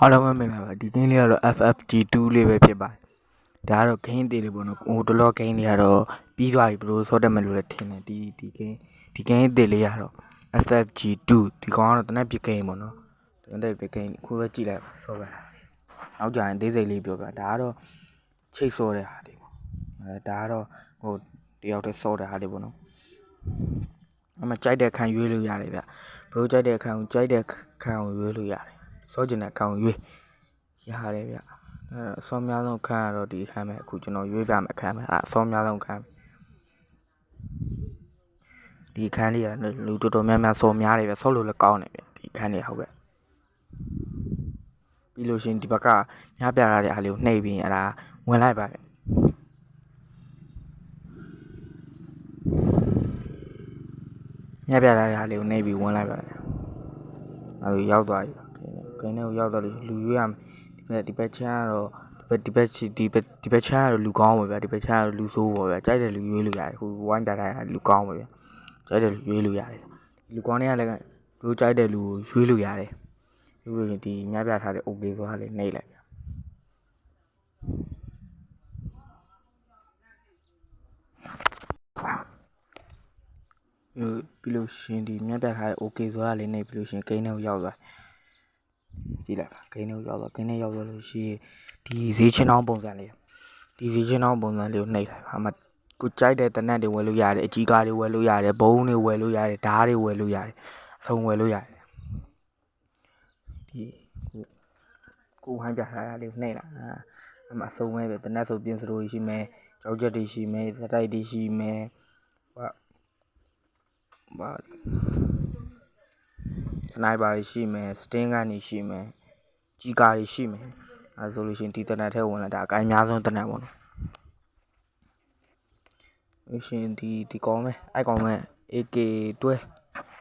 အားလုံးပဲမင်္ဂလာပါဒီဂိမ်းလေးကတော့ FFG2 လေးပဲဖြစ်ပါတယ်ဒါကတော့ဂိမ်းသေးလေးပေါ့နော်ဟိုတလောဂိမ်းလေးကတော့ပြီးသွားပြီဘလို့ဆော့တက်မယ်လို့လည်းထင်တယ်ဒီဂိမ်းသေးလေးကတော့ FFG2 ဒီကောင်ကတော့တနက်ပြဂိမ်းပေါ့နော်တနက်ပြဂိမ်းခုပဲကြည့်လိုက်ဆော့ပါနောက်ကြရင်သေးစိတ်လေးပြောပြဒါကတော့ချိတ်ဆော့တဲ့ဟာလေးပေါ့ဒါကတော့ဟိုတယောက်တည်းဆော့တဲ့ဟာလေးပေါ့နော်အမှကြိုက်တဲ့ခံရွေးလို့ရတယ်ဗျဘလို့ကြိုက်တဲ့ခံကိုရွေးလို့ရတယ်စောကျင်တဲ့ကောင်ရွေးရတယ်ဗျအစောများဆုံးခံရတော့ဒီခံမယ်အခုကျွန်တော်ရွေးပြမယ်ခံမယ်အစောများဆုံးခံဒီခန်းလေးကလူတော်တော်များများစောများတယ်ဗျဆော့လို့လည်းကောင်းတယ်ဗျဒီခန်းလေးဟုတ်ကဲ့ပြီးလို့ရှိရင်ဒီဘက်ကညပြထားတဲ့အားလေးကိုနှိပ်ပြီးအဲ့ဒါဝင်လိုက်ပါဗျညပြထားတဲ့အားလေးကိုနှိပ်ပြီးဝင်လိုက်ပါဗျအဲ့ရောက်သွားပြီဂိမ်းထဲကိုရောက်တော့လူရွေးရမယ်ဒီဘက်ချမ်းကတော့ဒီဘက်ချမ်းကတော့လူကောင်းပါဗျာဒီဘက်ချမ်းကတော့လူဆိုးပါဗျာကြိုက်တယ်လူရွေးလို့ရတယ်ဟိုဝိုင်းပြထားတာလူကောင်းပါဗျာကြိုက်တယ်လူရွေးလို့ရတယ်လူကောင်းတွေကလည်းတို့ကြိုက်တဲ့လူကိုရွေးလို့ရတယ်ပြီးလို့ဒီညပြထားတဲ့ OK ဆိုတာလေးနှိပ်လိုက်ဗျာပြီးလို့ရှင်ဒီညပြထားတဲ့ OK ဆိုတာလေးနှိပ်ပြီးလို့ရှင်ဂိမ်းထဲကိုရောက်သွားကြည့်လိုက်ပါဂိမ်းထဲကိုရောက်သွားလို့ရှိရင်ဒီဈေးချင်းအောင်ပုံစံလေးကိုနှိပ်လိုက်ပါအမှကိုကြိုက်တဲ့တနက်တွေဝယ်လို့ရတယ်အကြီးကားတွေဝယ်လို့ရတယ်ဘုံတွေဝယ်လို့ရတယ်ဓာတ်တွေဝယ်လို့ရတယ်အဆုံးဝယ်လို့ရတယ်ဒီကိုဟိုင်းပြထားတာလေးကိုနှိပ်လိုက်အမှအဆုံးပဲပဲတနက်ဆိုပြင်းစရိုးရှိမယ်ကြောက်ချက်တွေရှိမယ်စတိုက်တွေရှိမယ်ဘာစနိုက်ပါတွေရှိမယ်စတင်းကန်တွေရှိမယ်ကြီးကားတွေရှိမယ်အဲဆိုလို့ရှိရင်ဒီတနက်ထဲဝင်လာတာအကိုင်းများဆုံးတနက်ပေါ့နော်လို့ရှိရင်ဒီကောင်းမယ်အဲ့ကောင်းမယ် AK တွဲ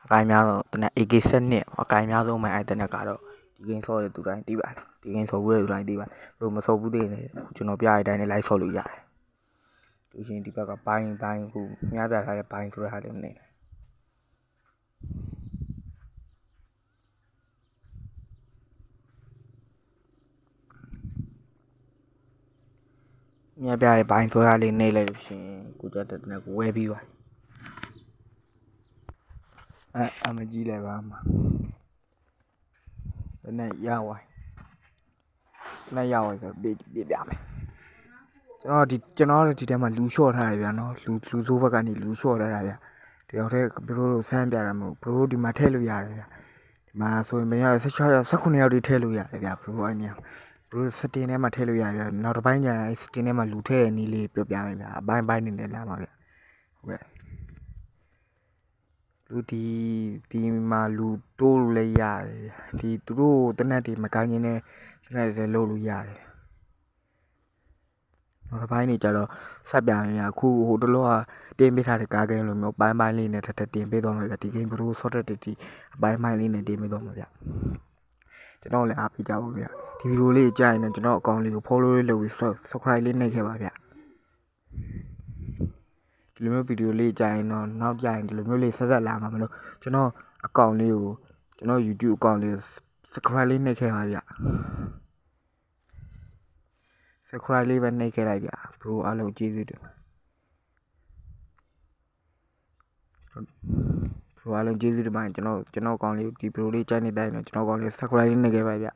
အကိုင်းများဆုံးတနက် AK7 အကိုင်းများဆုံးမှအဲ့တနက်ကတော့ဒီဂိမ်းဆော့တဲ့သူတိုင်းသိပါတယ်ဒီဂိမ်းဆော့ဘူးတဲ့သူတိုင်းသိပါတယ်ဘယ်လိုမဆော့ဘူးတဲ့ကျွန်တော်ပြရတဲ့အတိုင်းလိုက်ဆော့လို့ရတယ်လို့ရှိရင်ဒီဘက်ကဘိုင်းခုမြားပြထားတဲ့ဘိုင်းဆိုတဲ့ဟာလေးနေမြပြရဲ့ဘိုင်းဆွဲထားလေးနှိပ်လိုက်လို့ရှင်ကိုကြတဲ့တနက်ကိုဝဲပြီးသွားအမကြီးလိုက်ပါမှာတနက်ရဝိုင်းဆိုပြပြမယ်ကျွန်တော်ဒီထဲမှာလူလျှော့ထားတယ်ဗျာနော်လူစိုးဘက်ကနေလူလျှော့ထားတာဗျာတယောက်တည်းဘရိုတို့ဆန်းပြတာမဟုတ်ဘရိုဒီမှာထည့်လို့ရတယ်ဗျာဒီမှာဆိုရင်မရ16ယောက်19ယောက်ထိထည့်လို့ရတယ်ဗျာဘရိုအဲ့နေဘရိုစတင်ထဲမှာထည့်လို့ရဗျာနောက်တစ်ပိုင်းကျရင်စတင်ထဲမှာလူထည့်ရနည်းလေးပြောပြမယ်ဗျာအပိုင်းနေနဲ့လာမှာဗျာဟုတ်ကဲ့လူဒီမှာလူတိုးလို့လည်းရတယ်ဒီသူတို့တနက်တွေမကိုင်းနေတနက်တွေလုပ်လို့ရတယ်နောက်တစ်ပိုင်းနေကြတော့ဆက်ပြရင်အခုဟိုတလောကတင်ပေးထားတဲ့ကားကင်းလိုမျိုးပိုင်းလေးနဲ့ထပ်တင်ပေးသွားမှာဗျဒီဂိမ်းဘရိုဆော့တက်တီအပိုင်းလေးနဲ့တင်ပေးသွားမှာဗျကျွန်တော်လည်းအားပေးကြပါဗျဒီဗီဒီယိုလေးကြားရင်တော့ကျွန်တော်အကောင့်လေးကို follow လေးလုပ်ပြီး subscribe လေးနှိပ်ခဲ့ပါဗျဒီလိုမျိုးဗီဒီယိုလေးကြားရင်တော့နောက်ကြရင်ဒီလိုမျိုးလေးဆက်လာမှာမလို့ကျွန်တော်အကောင့်လေးကိုကျွန်တော် YouTube အကောင့်လေး subscribe လေးနှိပ်ခဲ့ပါဗျsubscribe လေးပဲနှိပ်ခဲ့လိုက်ဗျဘရိုအားလုံးကျေးဇူးတင်ဘရိုအားလုံးကျေးဇူးတင်ပါတယ်ကျွန်တော်အကောင့်လေးဒီဘရိုလေးကြိုက်နေတိုင်းတော့ကျွန်တော်အကောင့်လေး subscribe လေးနှိပ်ခဲ့ပါဗျ